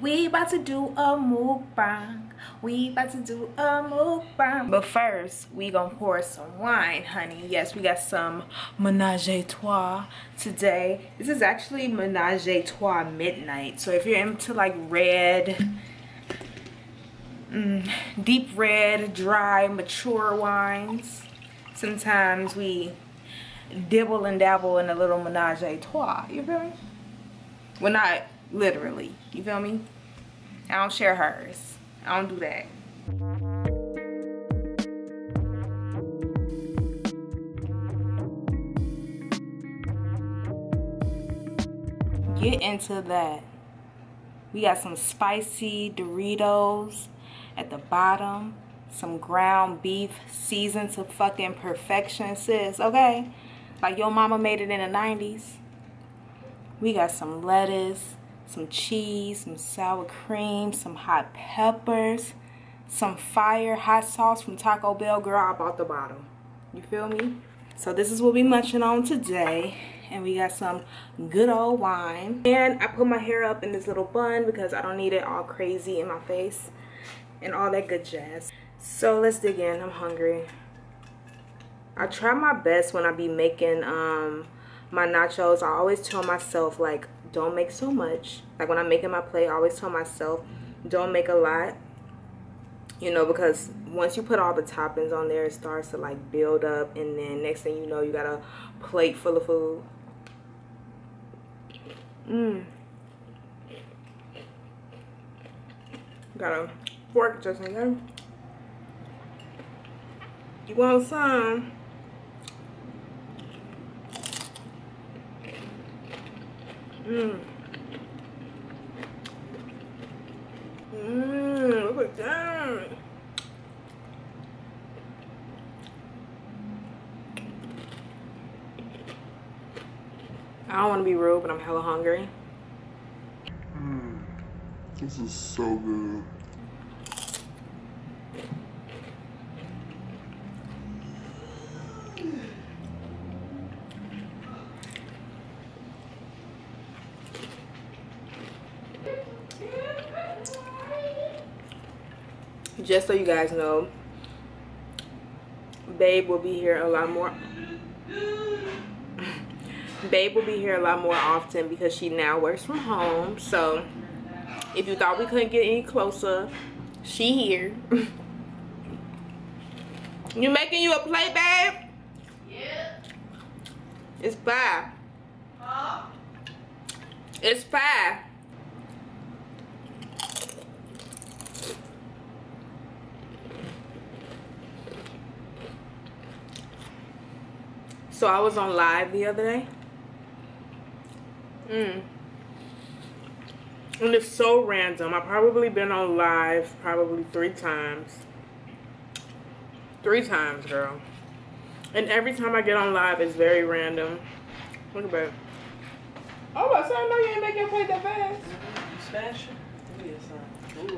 We about to do a mukbang. We about to do a mukbang. But first, we gonna pour some wine, honey. Yes, we got some Menage a Trois today. This is actually Menage a Trois Midnight. So if you're into like red, deep red, dry, mature wines, sometimes we dibble and dabble in a little Menage a Trois. You feel me? Well, not literally. You feel me? I don't share hers. I don't do that. Get into that. We got some spicy Doritos at the bottom. Some ground beef seasoned to fucking perfection, sis. Okay? Like your mama made it in the 90s. We got some lettuce, some cheese, some sour cream, some hot peppers, some fire hot sauce from Taco Bell. Girl, I bought the bottle. You feel me? So this is what we munching on today. And we got some good old wine. And I put my hair up in this little bun because I don't need it all crazy in my face and all that good jazz. So let's dig in. I'm hungry. I try my best when I be making my nachos. I always tell myself, like, don't make so much. Like when I'm making my plate, I always tell myself, don't make a lot. You know, because once you put all the toppings on there, it starts to like build up, and then next thing you know, you got a plate full of food. Got a fork just in there. You want some? Look at that. I don't want to be rude, but I'm hella hungry. This is so good. Just so you guys know, Babe will be here a lot more. Babe will be here a lot more often because she now works from home. So if you thought we couldn't get any closer, she here. You making you a plate, babe? Yeah. It's 5. Huh? It's 5. So I was on live the other day. And it's so random. I've probably been on live probably 3 times. 3 times, girl. And every time I get on live, it's very random. Look at that. Oh, I said, I know you ain't making your plate that fast. Smash it. Give me some.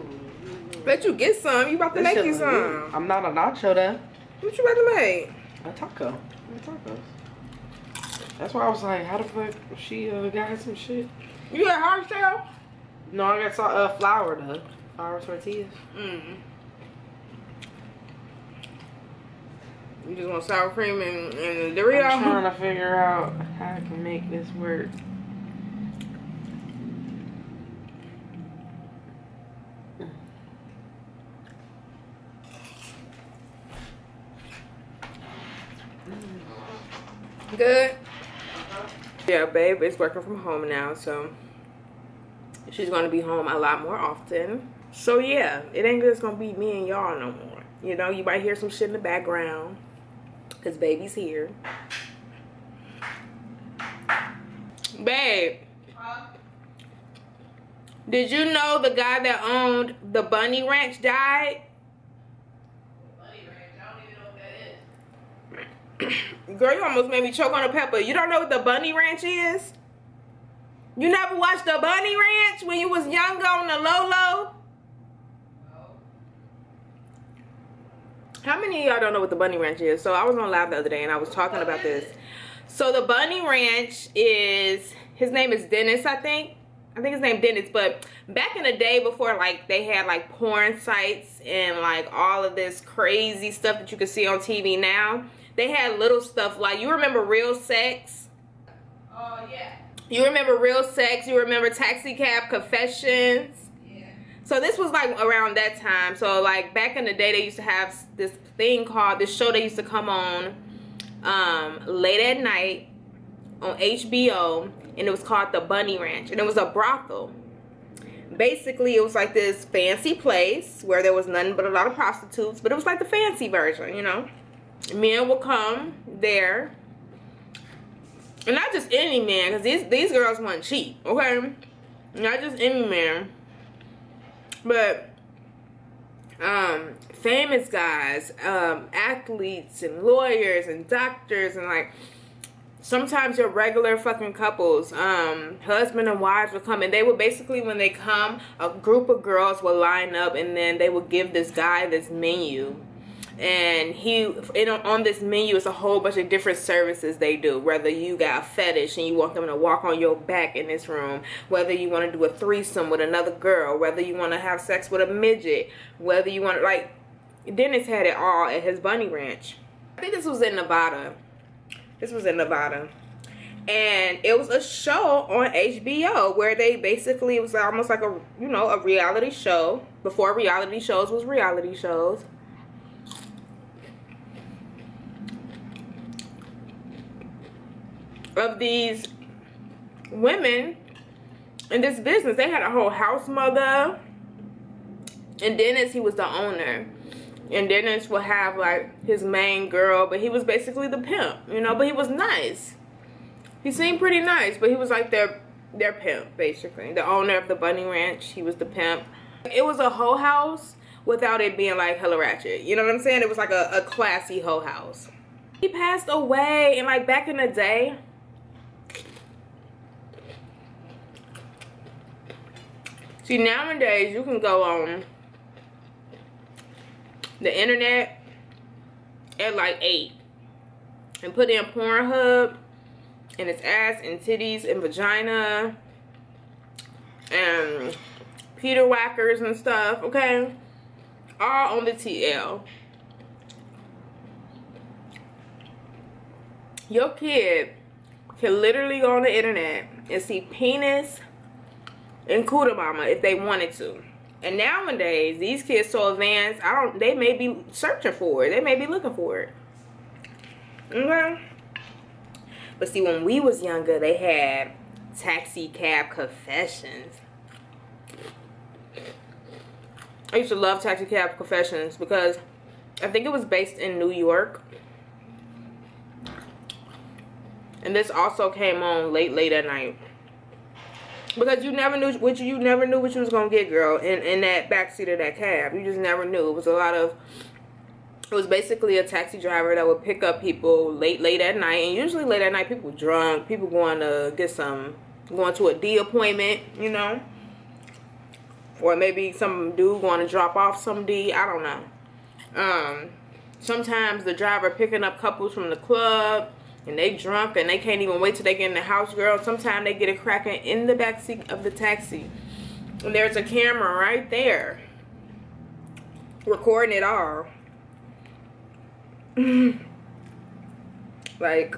Ooh. Bet you get some. You about to make you some. Good. I'm not a nacho then. What you about to make? A taco. Tacos. That's why I was like, how the fuck she got some shit? You got hard shell? No, I got flour though. Flour tortillas. You just want sour cream and Dorito? I'm trying to figure out how I can make this work. Good. Yeah, Babe is working from home now, so she's gonna be home a lot more often. So yeah, it ain't just gonna be me and y'all no more. You know, you might hear some shit in the background because baby's here. Babe, did you know the guy that owned the Bunny Ranch died? Bunny Ranch, I don't even know what that is. Girl, you almost made me choke on a pepper. You don't know what the Bunny Ranch is? You never watched the Bunny Ranch when you was younger on the low? How many of y'all don't know what the Bunny Ranch is? So I was on live the other day and I was talking about this. So the Bunny Ranch is, his name is Dennis, I think. I think his name Dennis. But back in the day, before like they had like porn sites and like all of this crazy stuff that you can see on TV now, they had little stuff like, you remember Real Sex? Oh, yeah. You remember Real Sex? You remember Taxi Cab Confessions? Yeah. So this was like around that time. So like back in the day, they used to have this thing called, this show they used to come on late at night on HBO, and it was called The Bunny Ranch, and it was a brothel. Basically, it was like this fancy place where there was nothing but a lot of prostitutes, but it was like the fancy version, you know. Men would come there, and not just any man, because these girls weren't cheap, okay? Not just any man, but famous guys, athletes and lawyers and doctors, and like sometimes your regular fucking couples, husband and wives would come, and they would basically, when they come, a group of girls would line up, and then they would give this guy this menu, and on this menu is a whole bunch of different services they do. Whether you got a fetish and you want them to walk on your back in this room, whether you want to do a threesome with another girl, whether you want to have sex with a midget, whether you want to, like, Dennis had it all at his bunny ranch. I think this was in Nevada. This was in Nevada. And it was a show on HBO where they basically, it was almost like a, you know, a reality show. Before reality shows was reality shows. Of these women in this business. They had a whole house mother. And Dennis, he was the owner. And Dennis would have like his main girl, but he was basically the pimp, you know, but he was nice. He seemed pretty nice, but he was like their pimp, basically. The owner of the bunny ranch, he was the pimp. It was a hoe house without it being like hella ratchet. You know what I'm saying? It was like a classy hoe house. He passed away, and like back in the day, see, nowadays you can go on the internet at like 8 and put in Pornhub, and it's ass and titties and vagina and Peter whackers and stuff, okay? All on the TL. Your kid can literally go on the internet and see penis and cooter mama if they wanted to. And nowadays, these kids so advanced, they may be searching for it. They may be looking for it. Okay? But see, when we was younger, they had Taxi Cab Confessions. I used to love Taxi Cab Confessions because I think it was based in New York. And this also came on late at night. Because you never knew what you was gonna get, girl, in that backseat of that cab. You just never knew. It was basically a taxi driver that would pick up people late at night, and usually late at night people drunk, people going to a D appointment, you know, or maybe some dude going to drop off some D. I don't know. Sometimes the driver picking up couples from the club. And they drunk and they can't even wait till they get in the house, girl. Sometimes they get it cracking in the backseat of the taxi. And there's a camera right there recording it all. Like,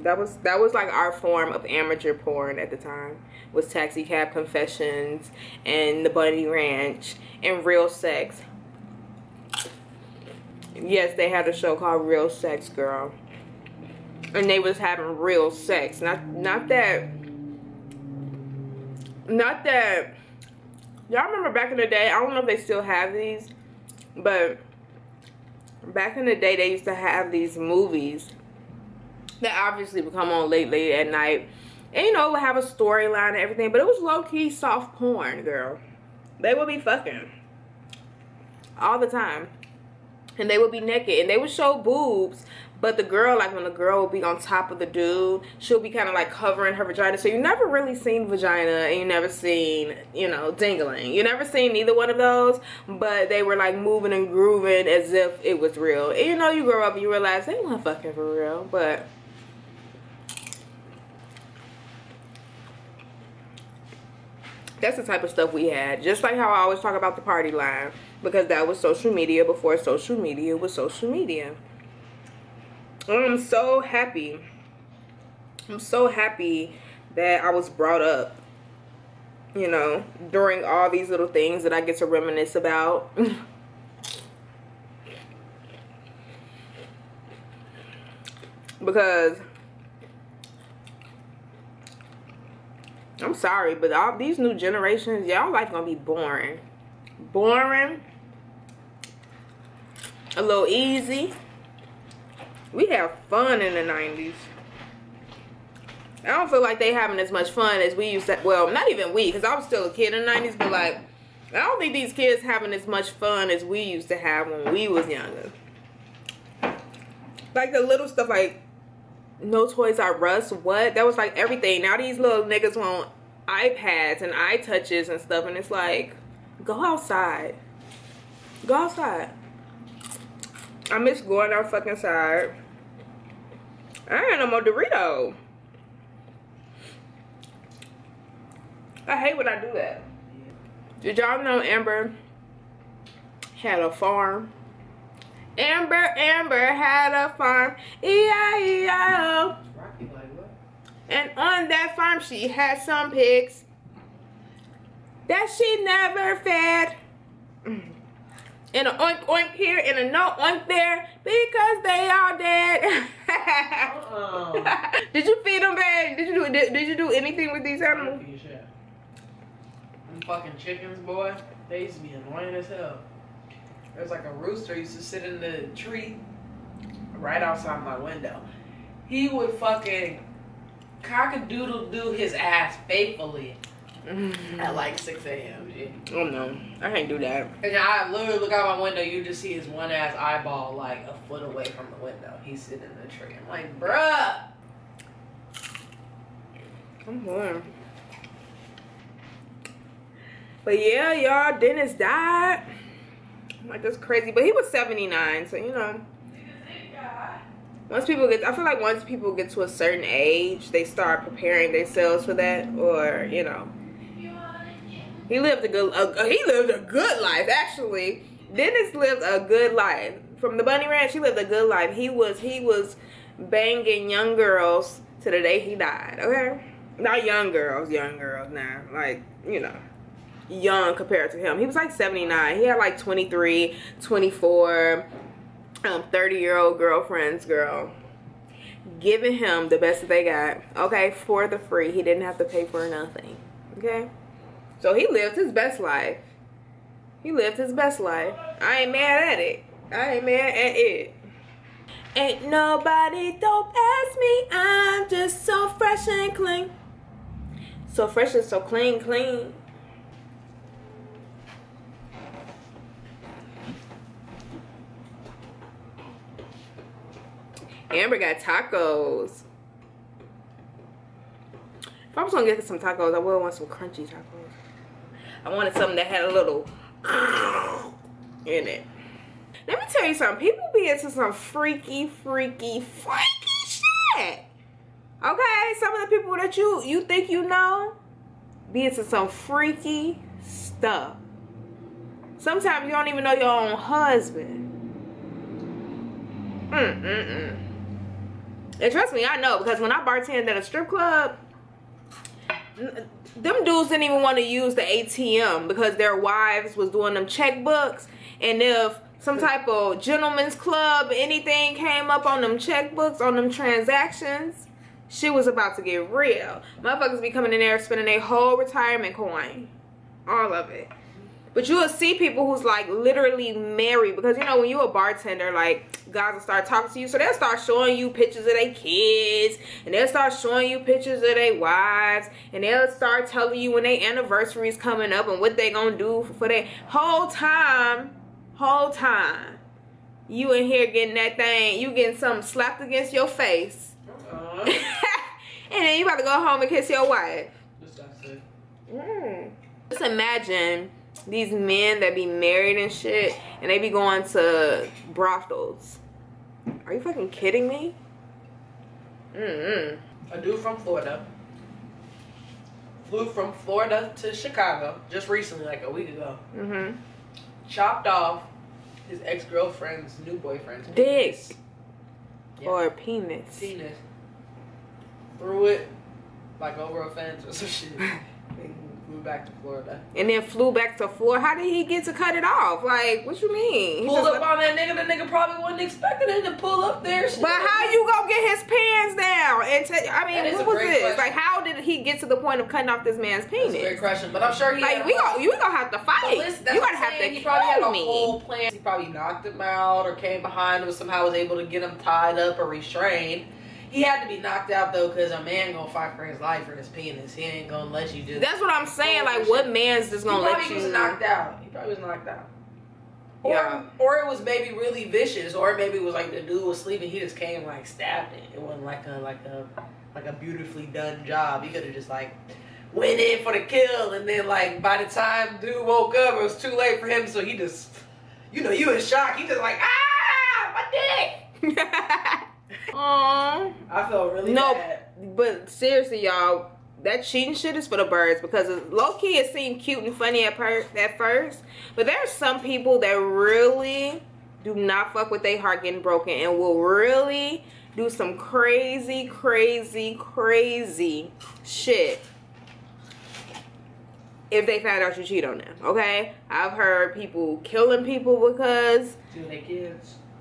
that was like our form of amateur porn at the time. Was Taxi Cab Confessions and the Bunny Ranch and Real Sex. Yes, they had a show called Real Sex, girl. And they was having real sex. Not that y'all remember back in the day, I don't know if they still have these, but back in the day they used to have these movies that obviously would come on late at night. And you know, it would have a storyline and everything, but it was low-key soft porn, girl. They would be fucking all the time. And they would be naked, and they would show boobs. But the girl, like when the girl would be on top of the dude, she'll be kind of like covering her vagina. So you never really seen vagina, and you never seen, you know, dingling. You never seen neither one of those. But they were like moving and grooving as if it was real. And you know, you grow up and you realize they weren't fucking for real. But That's the type of stuff we had. Just like how I always talk about the party line. Because that was social media before social media was social media. I'm so happy. I'm so happy that I was brought up, you know, during all these little things that I get to reminisce about. Because I'm sorry, but all these new generations, y'all life gonna be boring. Boring. A little easy. We have fun in the 90s. I don't feel like they having as much fun as we used to. Well, not even we, because I was still a kid in the 90s, but like, I don't think these kids having as much fun as we used to have when we was younger. Like the little stuff like no Toys R Us, what? That was like everything. Now these little niggas want iPads and iTouches and stuff, and it's like, go outside. Go outside. I miss going out fucking outside. I ain't no more Dorito. I hate when I do that. Did y'all know Amber had a farm? Amber had a farm. E-I-E-I-O. And on that farm she had some pigs that she never fed. And a oink oink here and a no oink there because they all dead. Did you feed them, babe? Did you do anything with these animals? Them fucking chickens, boy, they used to be annoying as hell. There's like a rooster used to sit in the tree right outside my window. He would fucking cock-a-doodle-doo his ass faithfully at like 6 a.m. Oh no, I can't do that. And I literally look out my window, you just see his one ass eyeball like a foot away from the window. He's sitting in the tree. I'm like, bruh. I'm born. But yeah, y'all, Dennis died. Like, that's crazy. But he was 79, so you know. Once people get, I feel like once people get to a certain age, they start preparing themselves for that, or you know. He lived a good life, actually. Dennis lived a good life. From the Bunny Ranch, he lived a good life. He was banging young girls to the day he died, okay? Not young girls now. Like, you know, young compared to him. He was like 79. He had like 23, 24, 30-year-old girlfriends, girl. Giving him the best that they got, okay, for the free. He didn't have to pay for nothing, okay? So he lived his best life. He lived his best life. I ain't mad at it. I ain't mad at it. Ain't nobody dope as me. I'm just so fresh and clean. So fresh and so clean, clean. Amber got tacos. If I was gonna get some tacos, I would want some crunchy tacos. I wanted something that had a little in it. Let me tell you something. People be into some freaky shit. Okay? Some of the people that you think you know be into some freaky stuff. Sometimes you don't even know your own husband. And trust me, I know, because when I bartended at a strip club, them dudes didn't even want to use the ATM because their wives was doing them checkbooks, and if some type of gentleman's club, anything came up on them checkbooks, on them transactions, shit was about to get real. Motherfuckers be coming in there spending their whole retirement coin. All of it. But you will see people who's like literally married, because you know when you a bartender, like guys will start talking to you, so they'll start showing you pictures of their kids, and they'll start showing you pictures of their wives, and they'll start telling you when their anniversary is coming up and what they gonna do for their whole time you in here getting that thing, you getting something slapped against your face. And then you about to go home and kiss your wife. Just imagine these men that be married and shit, and they be going to brothels. Are you fucking kidding me? A dude from Florida flew from Florida to Chicago just recently, like a week ago. Mm-hmm. Chopped off his ex-girlfriend's new boyfriend's Dick. penis. Yeah. Or penis. Penis. Threw it like over a fence or some shit. And flew back to Florida. And then flew back to Florida. How did he get to cut it off? Like, what you mean? He Pulled just up on that nigga. The nigga probably wasn't expecting him to pull up there. Shit. But how you gonna get his pants down? And I That mean, is what a was great this? question. Like, how did he get to the point of cutting off this man's penis? That's a great question, but I'm sure he Like, had we gonna have to fight. But listen, that's You what gotta I'm have saying. to He probably had a kill me. whole plan. He probably knocked him out or came behind him, somehow was able to get him tied up or restrained. He had to be knocked out though, because a man gonna fight for his life or his penis. He ain't gonna let you do that. That's what I'm saying. Like, what man's just gonna let He you? was knocked out. He probably was knocked out. Or, Yeah. or it was maybe really vicious, or maybe it was like the dude was sleeping. He just came like stabbed it. It wasn't like a beautifully done job. He could have just like went in for the kill, and then like by the time dude woke up, it was too late for him. So he just, you know, you in shock. He just like, ah, my dick. Aww. I felt really bad. But seriously, y'all, that cheating shit is for the birds, because low key it seemed cute and funny at first, but there's some people that really do not fuck with their heart getting broken and will really do some crazy shit if they find out you cheat on them. Okay, I've heard people killing people because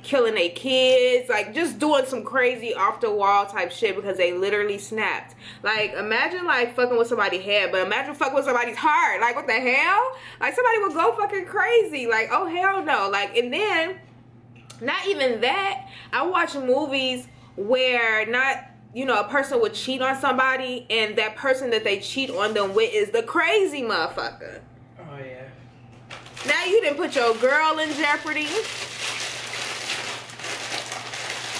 killing their kids, like just doing some crazy off the wall type shit because they literally snapped. Like, imagine like fucking with somebody's head, but imagine fucking with somebody's heart. Like, what the hell? Like, somebody would go fucking crazy. Like, oh hell no. Like, and then not even that, I watch movies where not, you know, a person would cheat on somebody and that person that they cheat on them with is the crazy motherfucker. Oh yeah. Now you didn't put your girl in jeopardy.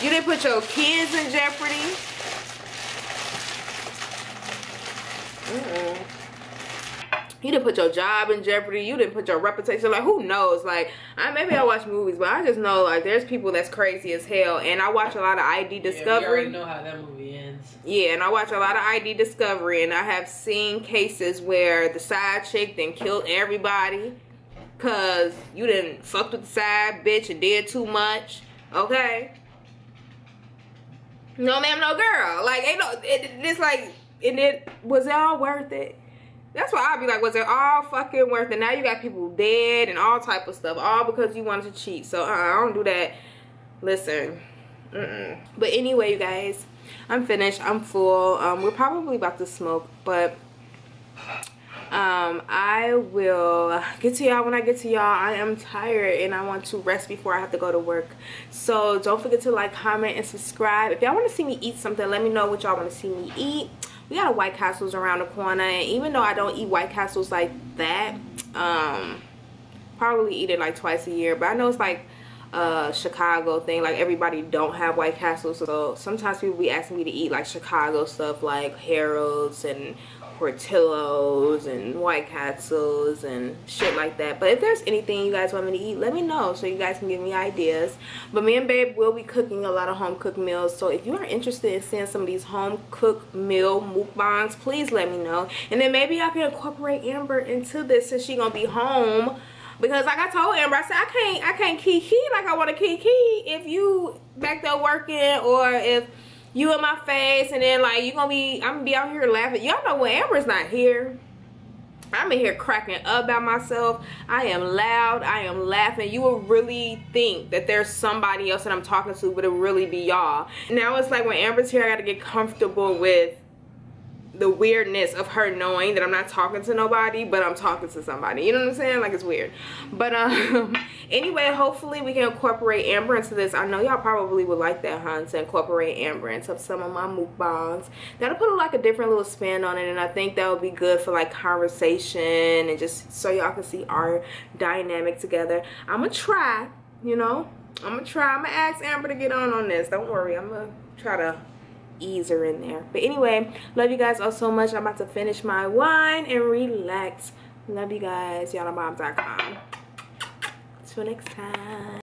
You didn't put your kids in jeopardy. You didn't put your job in jeopardy. You didn't put your reputation. Like, who knows? Like, maybe I watch movies, but I just know, like, there's people that's crazy as hell. And I watch a lot of ID Discovery. Yeah, we already know how that movie ends. Yeah, and I watch a lot of ID Discovery, and I have seen cases where the side chick then killed everybody because you didn't fuck with the side bitch and did too much. Okay? No ma'am, no girl. Like, ain't no, it's like, and was it all worth it? That's why I'd be like, was it all fucking worth it? Now you got people dead and all type of stuff, all because you wanted to cheat. So I don't do that. Listen. But anyway, you guys, I'm finished. I'm full. We're probably about to smoke, but I will get to y'all when I get to y'all. I am tired and I want to rest before I have to go to work. So don't forget to like, comment, and subscribe. If y'all want to see me eat something, let me know what y'all want to see me eat. We got a White Castle's around the corner, and even though I don't eat White Castles like that, probably eat it like twice a year, but I know it's like a Chicago thing. Like, everybody don't have White Castles, so sometimes people be asking me to eat like Chicago stuff, like Harold's and Portillo's and White Castles and shit like that. But if there's anything you guys want me to eat, let me know so you guys can give me ideas. But me and babe will be cooking a lot of home cooked meals, so if you are interested in seeing some of these home cooked meal mukbangs, please let me know. And then maybe I can incorporate Amber into this since she gonna be home, because like I told Amber, I said I can't kiki like I want to kiki if you back there working, or if you in my face, and then like I'm gonna be out here laughing. Y'all know when Amber's not here, I'm in here cracking up by myself. I am loud, I am laughing. You will really think that there's somebody else that I'm talking to, but it really be y'all. Now it's like when Amber's here, I gotta get comfortable with the weirdness of her knowing that I'm not talking to nobody, but I'm talking to somebody. You know what I'm saying? Like, it's weird. But anyway, hopefully we can incorporate Amber into this. I know y'all probably would like that, huh? To incorporate Amber into some of my mukbangs. That'll put like a different little spin on it, and I think that would be good for like conversation and just so y'all can see our dynamic together. I'm gonna try, you know. I'm gonna ask Amber to get on this. Don't worry, I'm gonna try to ease her in there. But anyway, love you guys all so much. I'm about to finish my wine and relax. Love you guys. YallaMoms.com. Till next time.